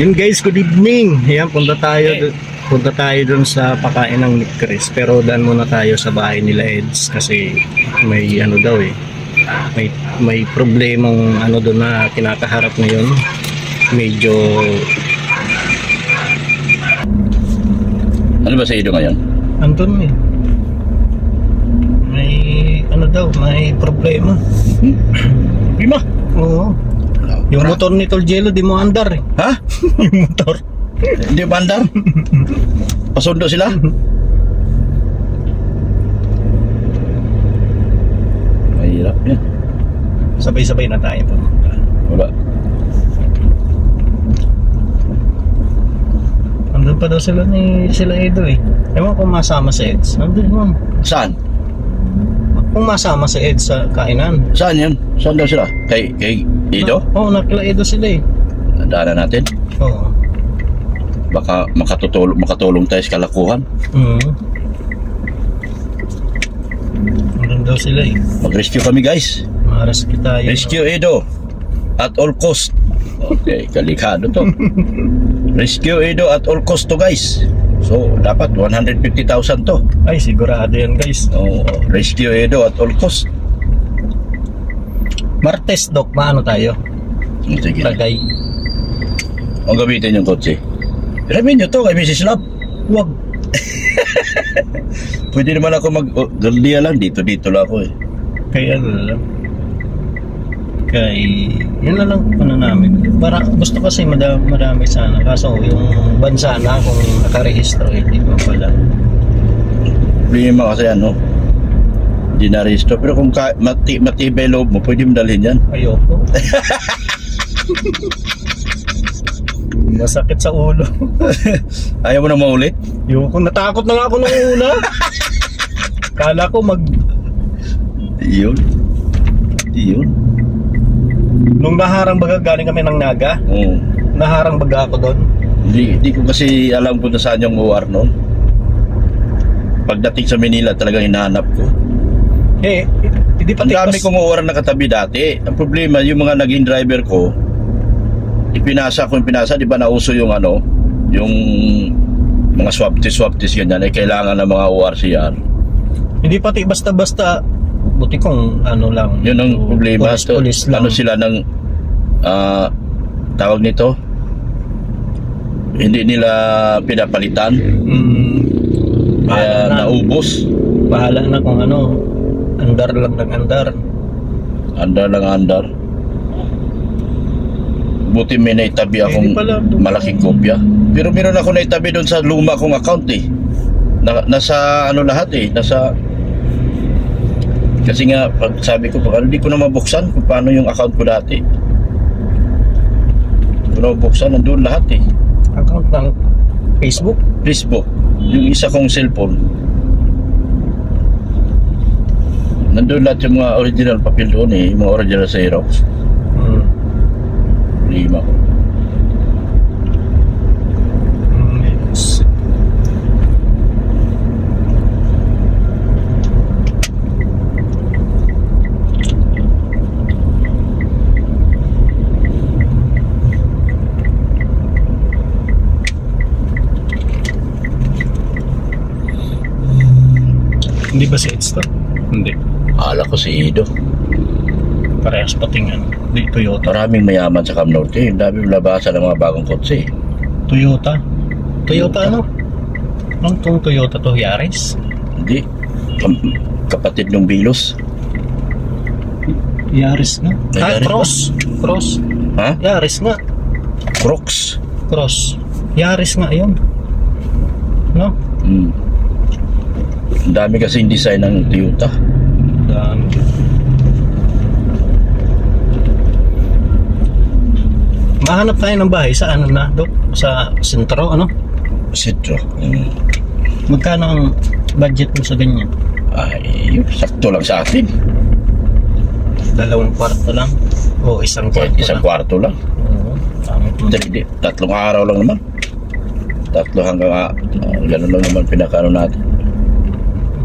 Yun guys, good evening. Ayan, punta tayo dun sa pakain ng Nick Chris. Pero daan muna tayo sa bahay nila Eds kasi may ano daw may problemang ano doon na kinakaharap ngayon. Medyo ano ba sa iyo ngayon? Anton may ano daw, may problema. Problema? Oo. Yung motor ni Tolgelo di mo andar eh. Ha? Yung motor Hindi ba andar? Pasundo sila? Mahirap yan. Sabay-sabay na tayo pumunta. Wala. Andun pa daw sila Edo eh. Ewan kung masama si Eds. Andun mo. Saan? Kung masama si Eds sa kainan. Saan yan? Saan daw sila? Kay Edo? Oo, nakila Edo sila eh. Daanan natin. Oo. Baka makatulong tayo sa kalakuhan. Andun daw sila eh. Mag-rescue kami guys. Marescue tayo. Rescue Edo at all cost. Okay, kalikado to. Rescue Edo at all cost to guys. So, dapat 150,000 to. Ay, sigurado yan guys. Oh, Rescue Edo at all cost. Martes, Dok, maano tayo? Sige. Lagay. Ang gamitin yung kotse. Ramin nyo to kay Mrs. Love. Wag. Pwede naman ako galdia lang. Dito lang ako eh. Kaya ano na lang. Yun na lang ano namin. Gusto kasi marami sana. Kaso yung bansa na kung nakarehistro eh. Di ba pala. Problema kasi ano. Hindi na-register. Pero kung matibay loob mo, pwede mo dalhin yan. Ayoko. Masakit sa ulo. Ayaw mo na maulit? Ayoko. Natakot na nga ako nung una. Kala ko Yun. Nung naharang baga galing kami ng Naga. Oo. Naharang baga ako doon. Hindi ko kasi alam kung saan yung UR noon. Pagdating sa Manila talagang hinahanap ko. Eh, hindi pa ang dami kong UR na katabi dati. Ang problema, yung mga naging driver ko, ipinasa, di ba nauso yung ano, yung mga swab test ganyan, ay kailangan ng mga URCR. Hindi pati basta-basta, buti kung ano lang. Yun ang problema. Police lang. Ano sila ng tawag nito? Hindi nila pinapalitan. Kaya naubos. Bahala na kung ano. Andar lang ng andar. Andar. Buti may naitabi akong malaking kopya. Pero meron ako naitabi doon sa luma kong account eh. Nasa ano lahat eh. Kasi nga pag sabi ko hindi ko na mabuksan kung paano yung account ko dati. Hindi ko na mabuksan, nandun lahat eh. Account ng Facebook? Yung isa kong cellphone. Nandun lahat yung mga original papel doon eh. Yung mga original Xerox. Lima ko. Yes. Hindi ba si Eds to? Hindi. Akala ko si Edo. Parehas pating di Toyota. Maraming mayaman sa Cam Norte. Ang dami labasan ng mga bagong kotse. Toyota ano? Anong tong Toyota to? Yaris? Hindi. Kapatid ng Bilos. Yaris nga. Yaris Cross. Ha? Yaris nga. Cross. Yaris nga yun. No? Ang dami kasing design ng Toyota. Dami. Mahanap tayo ng bahay sa ano na, Dok? Sa sentro, ano? Sentro. Magkano ang budget mo sa ganyan? Ay, sakto lang sa atin. 2 kwarto lang? O isang kwarto lang? Isang kwarto lang. Oo. Hindi, 3 araw lang naman. 3 hanggang gano'n lang naman pinakano natin.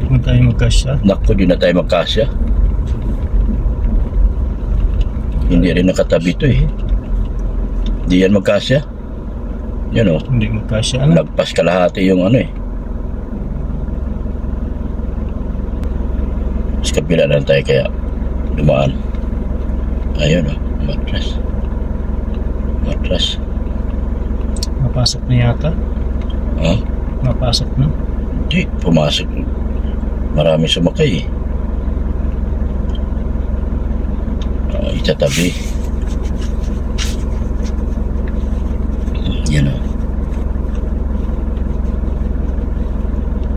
Hindi tayo magkasya. Naku, di na tayo magkasya. Hindi rin nakatabi to eh. Di yan magkasya. Yan o. Hindi mo kasya. Ano? Lagpas kalahati yung ano eh. Sa kabila na tayo kaya dumaan. Ayun o. Matras. Matras. Napasok na yata. Ha? Napasok na. Hindi. Pumasok. Marami sumakay eh. Itatabi. Yan o.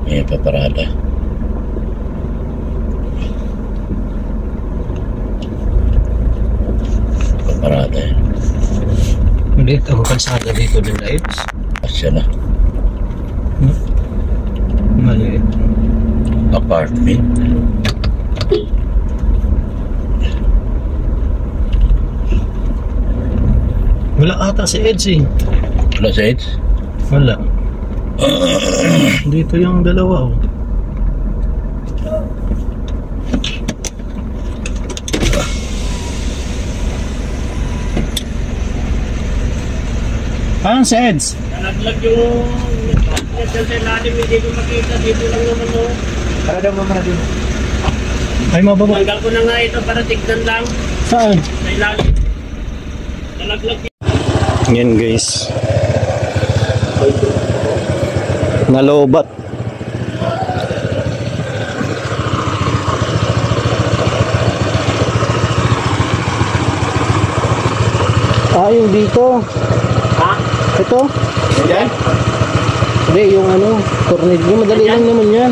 Yan paparada. Paparada yan. Maliit ang kalsada dito din lights. Asya na. Maliit. Apartment. Wala ata si Eds eh. Wala sa Eds? Wala. Dito yung dalawa oh. Ah, si Eds. Nalaglag yung sa ilalim, hindi ko makita. Dito lang naman o. Para daw naman din. Ay, mababa. Tanggal ko na nga ito para tignan lang. Saan? Sa ilalim. Nalaglag. Yan guys. Nalobat. Ah, yung dito. Ha? Ito? Yan? Hindi, yung ano, tornilyo. Madali lang naman yan.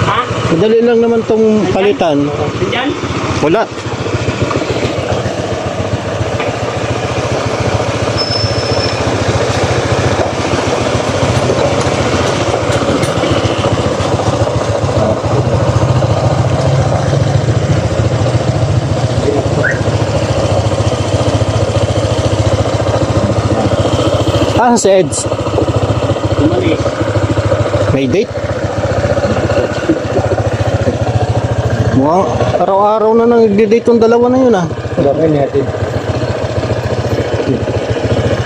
Ha? Madali lang naman tong palitan. Yan? Wala. Ah, si Eds. Umalis. May date? Mukhang araw-araw na nag-date yung dalawa na yun ah. Bahay natin.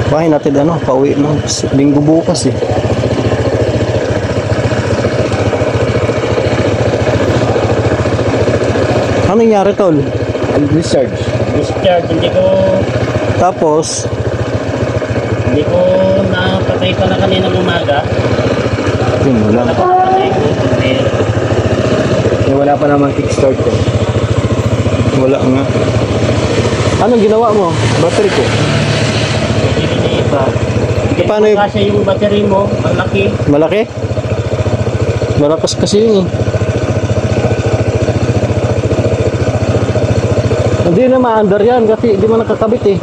Bahay natin ano, pauwi ng linggo bukas eh. Ano nangyari tol? Discharge. Discharge. Tapos, Hindi ko napatay pa na kaninang umaga. yun mo lang. Napatay ko. Wala pa naman kickstart ko. Wala nga. Anong ginawa mo? Battery ko. Hindi pa. Paano yung- Kasi yung battery mo, ang laki. Malaki? Malakas kasi yun eh. Hindi na ma-under yan kasi di mo nakakabit eh.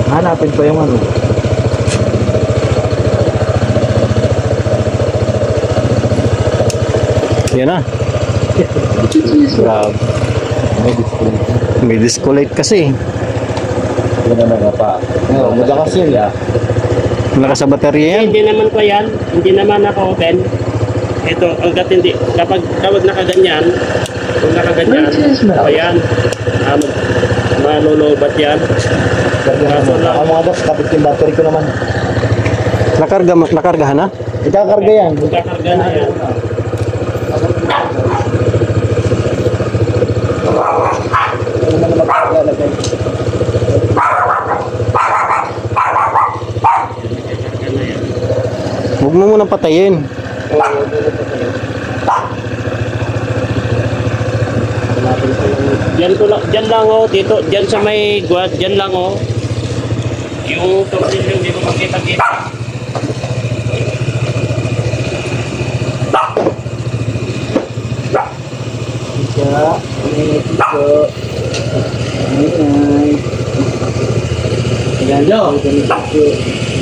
Hanapin pa yung ano. Yan na. Grabe. May discolate kasi. Yan na pa. Malakas yun. Malakas sa baterya yan. Hindi naman ko yan. Hindi naman naka-open. Ito, hanggat hindi. Kapag nakaganyan, kung nakaganyan, o yan. Malulubat yan. Kaso lang. Ang mga das, kapit yung battery ko naman. Nakargahan na? Ikakarga yan. Magkakarga na yan. Huwag mo munang patayin. Diyan lang oh, dito, diyan sa may guard, diyan lang oh. Yung tornilyo hindi ko makita-kita. Gando.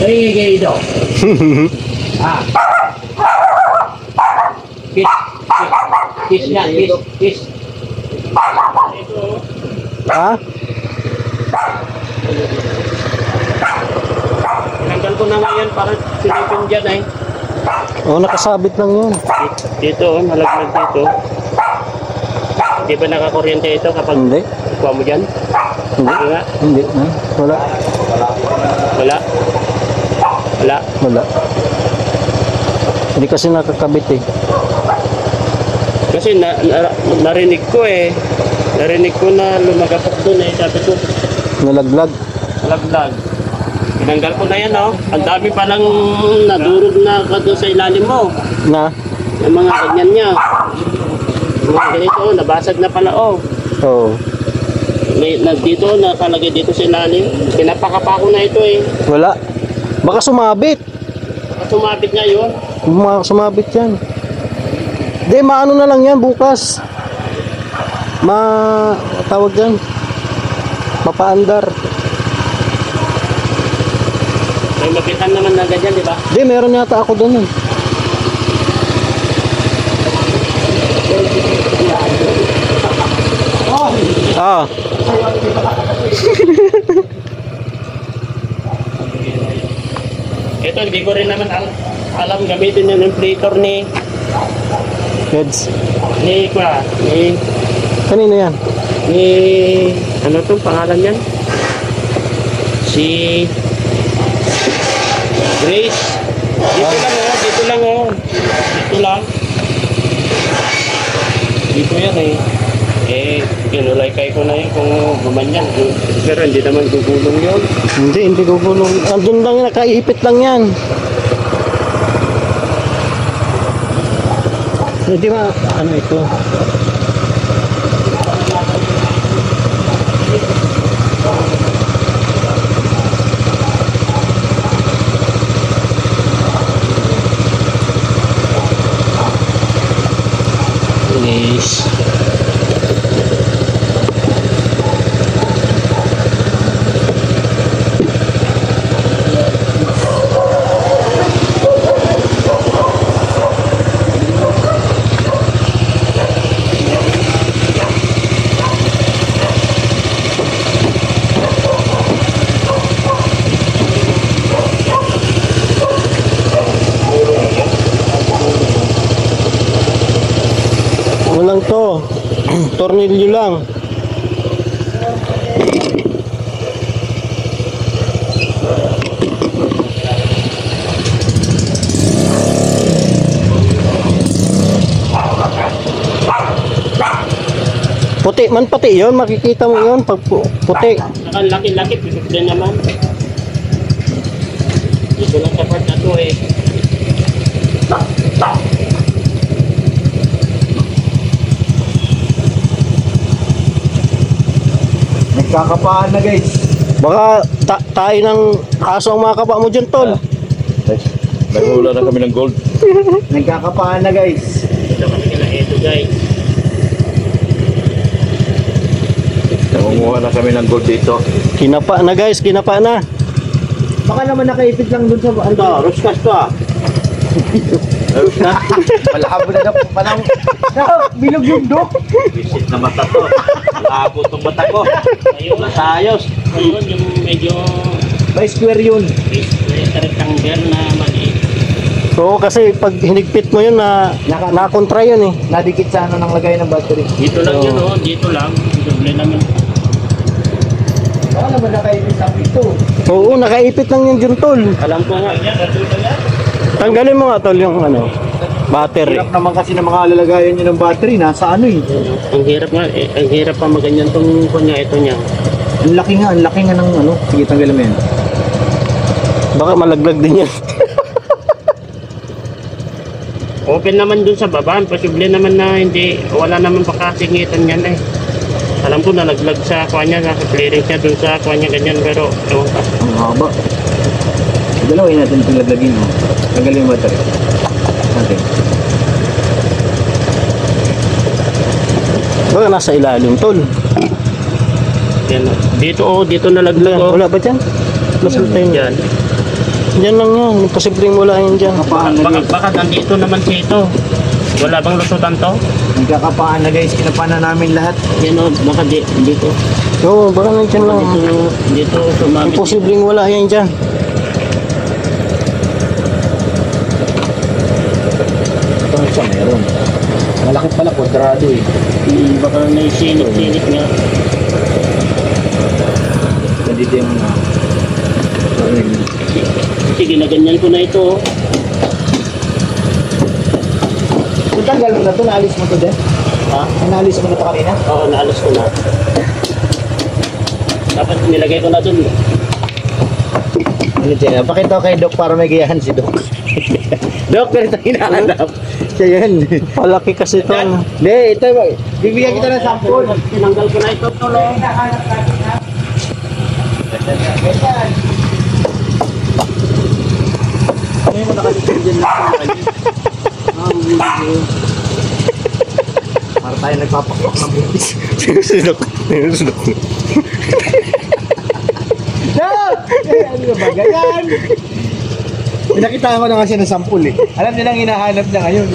Ay, gado. Ah. Kiss. Kiss na, kiss, kiss. Ha? Tanggal ko na nga yan para silipin dyan eh. Oo, nakasabit lang yun. Dito, nalaglag dito. Di ba nakakuryente ito kapag Hindi. kuha mo dyan? Hindi. Hindi nga. Hindi. Wala. Wala. Wala. Wala. Hindi kasi nakakabit eh. Kasi narinig ko eh. Narinig ko na lumagapok doon eh. Sabi ko, Nalaglag. laglag. Tinanggal ko na yan oh. Ang dami palang nadurog na doon sa ilalim mo. Na? Yung mga ganyan niya. Yung mga ganito oh, nabasag na pala oh. Oo. Dito, nakalagay dito sa ilalim. Pinapakapa ko na ito eh. Wala. Baka sumabit. At sumabit nga yun. Baka sumabit yan. Hindi, maano na lang yan bukas. Tawag yan. Mapaandar. May mapitan naman na ganyan, di ba? Hindi, meron yata ako doon eh. Ah. Ito, hindi ko rin naman alam gamitin yung inflator ni Heads. Kanino yan? Ano tong pangalan yan? Si Grace. Dito lang oh. Dito lang. Dito yan eh. Kinulaykay ko na yun kung gumanyan. Pero hindi naman gugulong yun. Hindi gugulong. Andun lang yan, nakaipit lang yan. Hindi ano ito? Yes. Walang to. Tornilyo lang. Puti man pati yon, makikita mo yon pag puti. Saka laki-laki, pisot din naman. Dito lang sa part na to eh. Nagkakapaan na guys. Baka tayo ng aso ang mga kapa mo dyan, tol. Nagmula na kami ng gold. Nagkakapaan na guys. Dito kami kila Edo guys. Nangunguha na kami ng gold dito. Kinapa na guys, kinapa na. Baka naman nakaipit lang dun sa Ito, ruskas to ah. Malabo na palang bilog yung dok. Visit na mata to. Labo itong mata ko. Masayos. Ayun, yung medyo May square yun. rectangle na maliit. Oo, kasi pag hinigpit mo yun nakontra yun eh. Nadikit sa ano ng lagay ng battery. Dito lang yun oh, dito lang. Doble naman. Baka naman nakaipit sa ito. Oo, nakaipit lang yung dyan, tol. Alam ko nga. Tanggalin mo nga, tol, yung battery. Hirap naman kasi ng mga lalagayan nyo ng battery. Nasa ano eh. Ang hirap nga, ang hirap pa maganyan tong kunya ito niya. Ang laki nga ng ano. Sige, tanggalin mo yan. Baka malaglag din yan. Open naman dun sa baba, posible naman na hindi, wala naman pakasingitan yan eh. Alam ko na naglag sa kanya, nasa clearance niya dun sa kanya ganyan, pero ewan ka. Ang haba. Dalawin natin itong laglagin mo. Tanggalin mo battery. Natin. Baka nasa ilalim, tol. Yan, dito oh, dito nalaglag oh. Wala ba dyan? Masulta yun. Yan. Diyan lang yan. Posibleng wala yan dyan. Kapaan na guys. Baka nandito naman siya ito. Wala bang lusutan to? Nagkakapaan na guys. Kinapaan na namin lahat. Yan oh, baka dito. Oo, baka nandiyan lang. Dito sumabit. Posibleng wala yan dyan. Ito nga siya meron. Malaki pala kwadrado eh. Baka may sinit nga. Nandito yung mga... Si kasi ginaganyan ko na ito. Kung tanggal mo na ito, naalis mo ito din? Ha? Naalis mo na ito kanina? Oo, naalos ko na. Dapat nilagay ko na dun. Ano dyan? Pakita ko kay Doc para may gayahan si Doc. Doc, pero ito hinahanap. Siya yan. Palaki kasi ito. Hindi, ito. Bibigyan kita ng sample. Tinanggal ko na ito. Tuloy. Ngayon mo nakalitin dyan lang. Para tayo nagpapaklok ng butis. Sinusunok. Sinusunok. Doc! Ano na ba? Ganyan! Pinakitaan ko na kasi ng sample eh. Alam nilang hinahanap niya ngayon.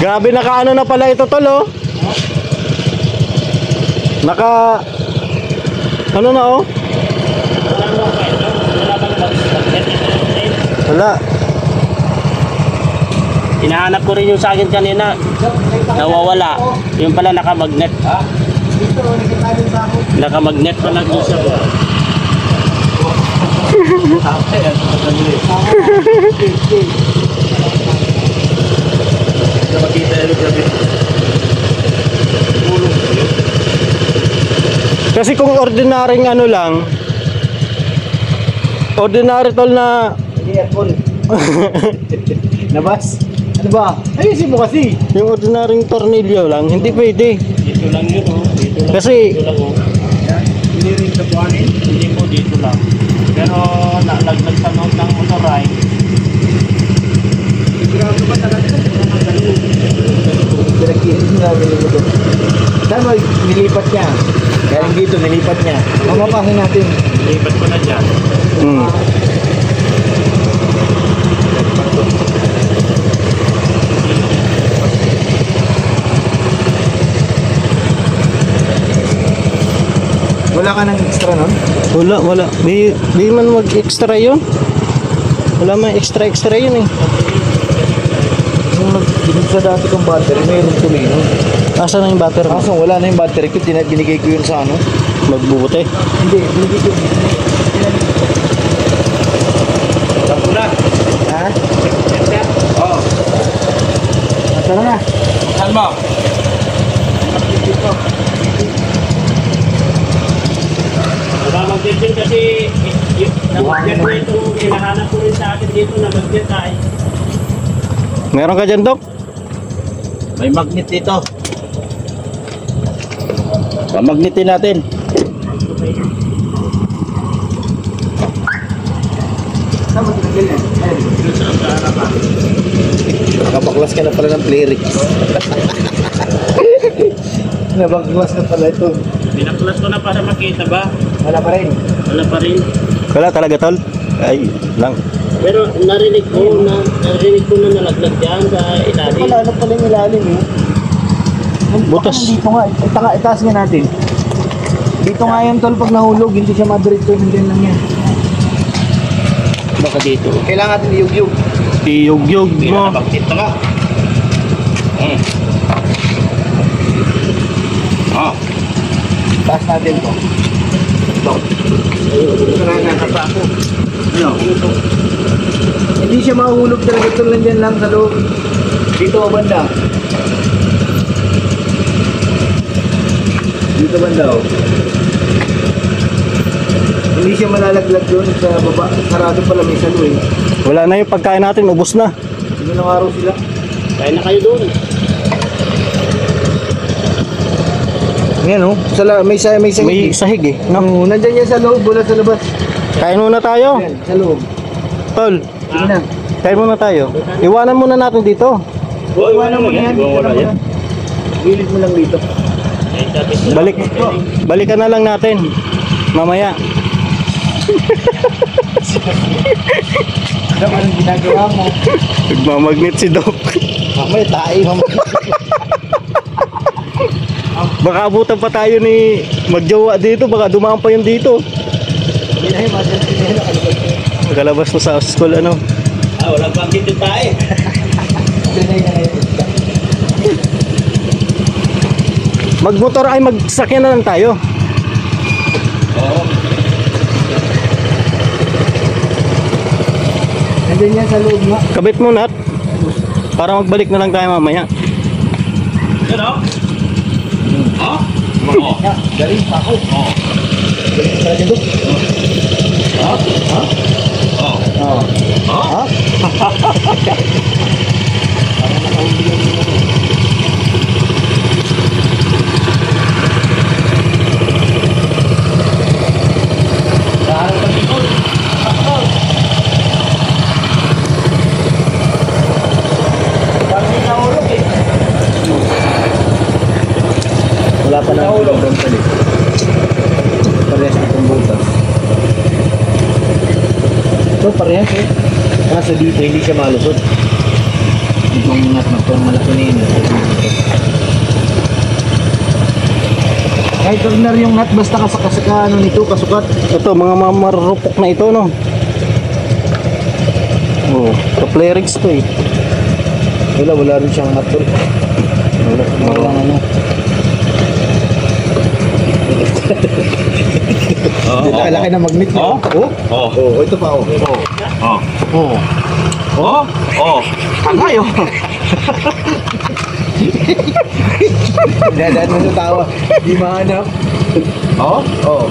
Grabe, naka ano na pala ito tol oh. Naka ano na oh? Wala. Hinahanap ko rin yung sa akin kanina. Nawawala. Yung pala nakamagnet. Dito, nakita sa ako. Nakamagnet pa lang doon sa Kasi kung ordinaryong ano lang, ordinary tol na Hindi, Apple. Nabas? Ano ba? Ayusin mo kasi. yung ordinaryong tornilyo lang, hindi pwede. dito lang yun oh. Dito lang. Kasi Dito lang oh. Hindi rin sa buhanin. Hindi po dito lang. Pero nalaglag sa note ng motoray. Sigurado ba talaga? Pinag-iis mo namin yung ito. Saan mo nilipat niya? Kaya dito, nilipat niya. Mamapahin natin. Lipat ko na dyan. mm, Wala ka ng extra nun? wala. Di man mag-extra yun. Wala man extra yun eh. Nung nag-ginip sa dati kong battery, mayroong tumino. Asa na yung battery mo? Kaso wala na yung battery ko, binigay ko yun sa ano. Magbubuti. Hindi, binigay ko. Sampo na. Ha? Oo. Tara na. Saan mo? Magnet kasi nag-magnet na itong hinahanap ko rin sa akin dito na magnet ay. Meron ka dyan, Dok? May magnet dito. Pamagnetin natin. Saan mo tinagil yan? Nakabaklas ka na pala ng Playrix. Nabaklas na pala ito. Pinaklas ko na para makita ba? Wala pa rin. Wala pa rin. Wala talaga, tol? Ay, lang. Pero narinig ko na nalaglag dyan sa ilalim. Wala na pala yung ilalim eh. Butas. Dito nga, itaas nga natin. Dito nga yan tol, pag nahulog, hindi siya madiretso, nandiyan lang yan. Baka dito. Kailangan natin iyug-yug. Iyog-yog mo. Bakit na ka? Taas natin to. Ito. Kailangan natin pa ako. Ano? Hindi siya mahulog talaga, tol, nandiyan lang sa loob. Dito o banda. Dito banda o. Hindi siya malalaglag doon sa baba. Sarado pala may salo eh. Wala na yung pagkain natin, ubos na. Hindi ng araw sila. Kaya na kayo doon. Ngayon oh, may sahig. May sahig eh. No? No, nandyan yan sa loob, wala sa labas. Kain muna tayo. Yan, sa loob. Tol, Sige na. kain muna tayo. Iwanan muna natin dito. Iwanan mo yan. Wala yan. Gilid mo lang dito. Balikan na lang natin. Mamaya. Ano anong ginagawa mo? Nagmamagnet si Doc. Mamaya tayo, mamaya. Baka abutan pa tayo ni magjowa dito. Baka dumaan pa yun dito. Hindi na yung masyadong sinela. Magalabas mo sa school ano. Walang pang dito tayo. Hindi na yun. Magmotor ay magsakyan na lang tayo. Oo. Nandiyan yan sa loob nga. Kabit mo nat. Para magbalik na lang tayo mamaya. Yan o. Ha? Oo. Ya, galing pa ako. Oo. Galing pa rin doon. Ha? Ha? Oo. Oo. Ha? Ha? Wala pa lang ulo. Parehas itong butas. Ito, parehas eh. Kaso dito, hindi siya malusot. Itong nat na itong malaki na yun. Kahit ordinary yung nut, basta kasaka ano nito, kasukat. Ito, mga marupok na ito, no? Oh, ka-Plerix to eh. Wala rin siyang nut doon. Wala ano. Oo. Laki na magnet niya. Oo. Oh? Oo. Oh, ito pa oh. Oo. Oh. Oo. Oo. Angay oh. Dadaan mo sa tawa. Di mahanap. Oo. Oo.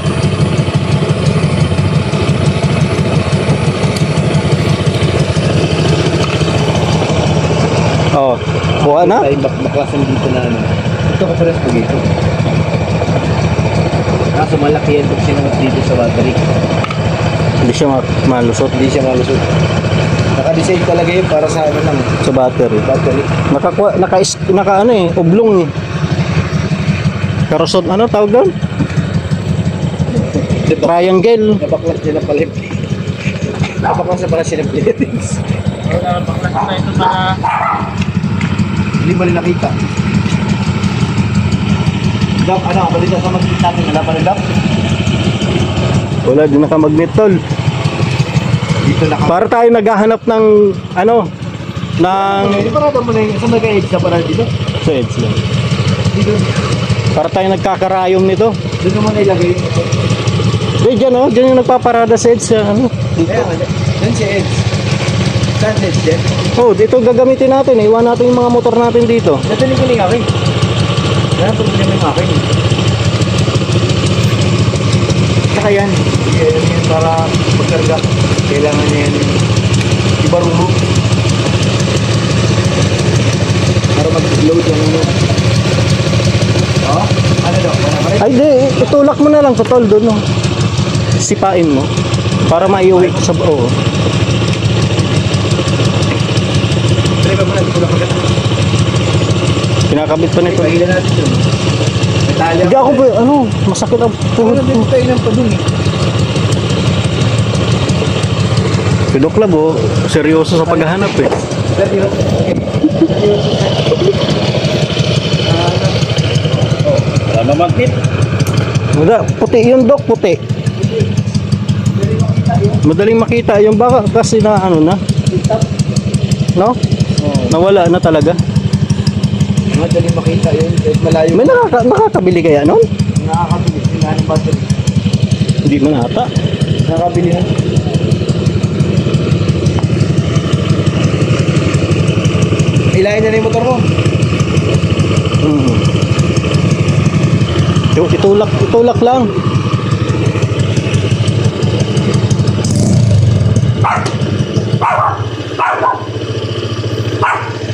Oh, buka na? Tayo baklasan dito na ano. Ito ko pares pag ito. Kaso malaki yan pag sinunod dito sa battery. Hindi siya malusot Hindi siya malusot. Naka-design talaga yun para sa ano lang. sa battery. Battery. Naka ano eh, oblong eh. Karosot, ano tawag doon? Triangle. Napaklas niya na palit. Napaklas na pala siya ng plating. Baklas na ito para Hindi mo rin nakita. Dap, ano, balita sa mag-hit natin. Wala pa rin dap. Wala din nakamagnet tol. Dito naka... Para tayo naghahanap ng ano, ng Hindi parada mo na yung... Saan nag-edge na parada dito? sa edge lang. Dito. Para tayo nagkakarayom nito. Doon naman ilagay. Eh, dyan oh, dyan yung nagpaparada sa edge ano. Kaya nga, dyan si Edge. Saan si Edge dyan? Oh, dito gagamitin natin eh. Iwan natin yung mga motor natin dito. Nadali ko na yung akin. Kaya pag niya yung akin. Saka yan. Yan para pagkarga. Kailangan niya yan. Ibaruro. Para mag-load yung ano. Oh, ano daw? Ano ba rin? Ay, di, itulak mo na lang sa tol doon, no. Sipain mo para maiuwi sa oo. Driver mo na, ito lang agad. Kinakabit pa nito. Ipahilan natin yun. Detalya. Hindi ako ba, ano, masakit ang puhod Ano, ko. dito tayo ng padung eh. Pidoklab, oh, seryoso sa paghahanap eh. Seryo. Wala naman tip. Wala, puti yun dok, puti. Madaling makita yung baka kasi na ano na. No? Nawala na talaga. Madali makita yun. Kahit malayo. May nakakabili kaya nun? Nakakabili. Tingnan ng battery. Hindi man ata. Nakakabili na. Ilahin na na yung motor mo. Itulak lang.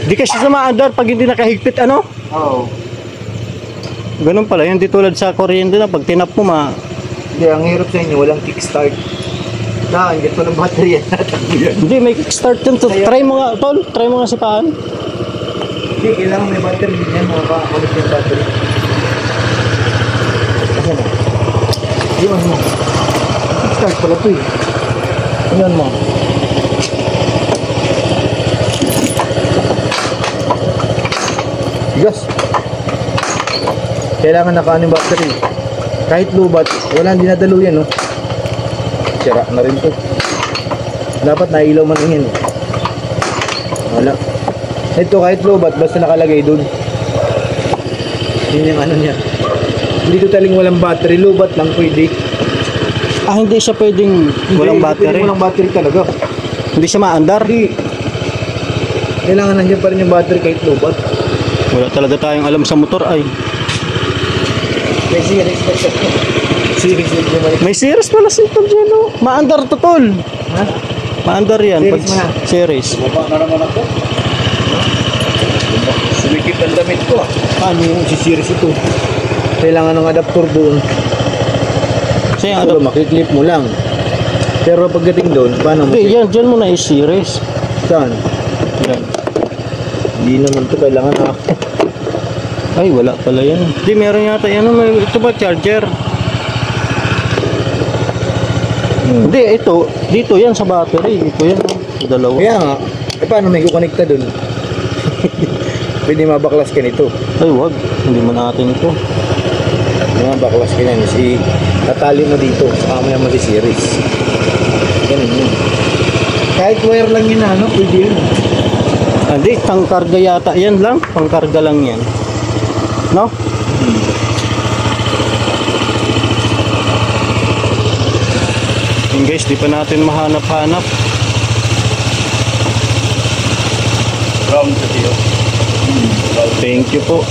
Di kasi sumaandar pag hindi nakahigpit ano? Oo. Ganun pala, hindi tulad sa kuryente na pag tinap mo Hindi, ang hirap sa inyo. Walang kickstart. Ang gato ng battery yan. Natakbo yan. hindi may kickstart yun. Try mo nga, tol. Try mo nga si Paan. Hindi, kailangan may battery din yan. Makakulit yung battery. Kasi na. Iwan mo. Kickstart pala ito eh. Iwan mo. Yes. Kailangan nakaano yung battery. Kahit lubat, walang dinadalo yan, no? Sira na rin to. Dapat nailaw man yan. Wala. Ito kahit lubat, basta nakalagay dun. Yun yung ano niya. Hindi totaling walang battery, lubat lang pwede. Hindi siya pwedeng walang Hindi, battery. pwede walang battery talaga. Hindi siya maandar. Hindi. Kailangan nandiyan pa rin yung battery kahit lubat. Wala talaga tayong alam sa motor ay. May series pa siya. Series yun yung balik. May series pala si Tol dyan, oh. Maandar to, Tol. Ha? Maandar yan. Series Pag mo na. series. Bumaba na naman ako. Sumikip ang damit ko ah. Paano yung si-series ito? Kailangan ng adapter doon. Kasi yung Pero makiklip mo lang. Pero pagdating doon, paano mo? Hindi, yan. Dyan mo na i-series. Saan? Yan. Hindi naman ito kailangan na. Ay, wala pala yan. Hindi, meron yata yan. Ito ba charger? Hindi, ito. Dito yan sa battery. Ito yan. Oh. Dalawa. Kaya nga, paano may kukonekta doon? Pwede mabaklas ka nito. Ay, wag. Hindi mo natin ito. Mabaklas ka yan. Tatali mo dito. Saka mo yung series. Ganun yun. Kahit wire lang yun ano, pwede yun. Hindi, pangkarga yata yan lang. Pangkarga lang yan. No? Yung guys, di pa natin mahanap-hanap. Brown sa tiyo. Thank you po.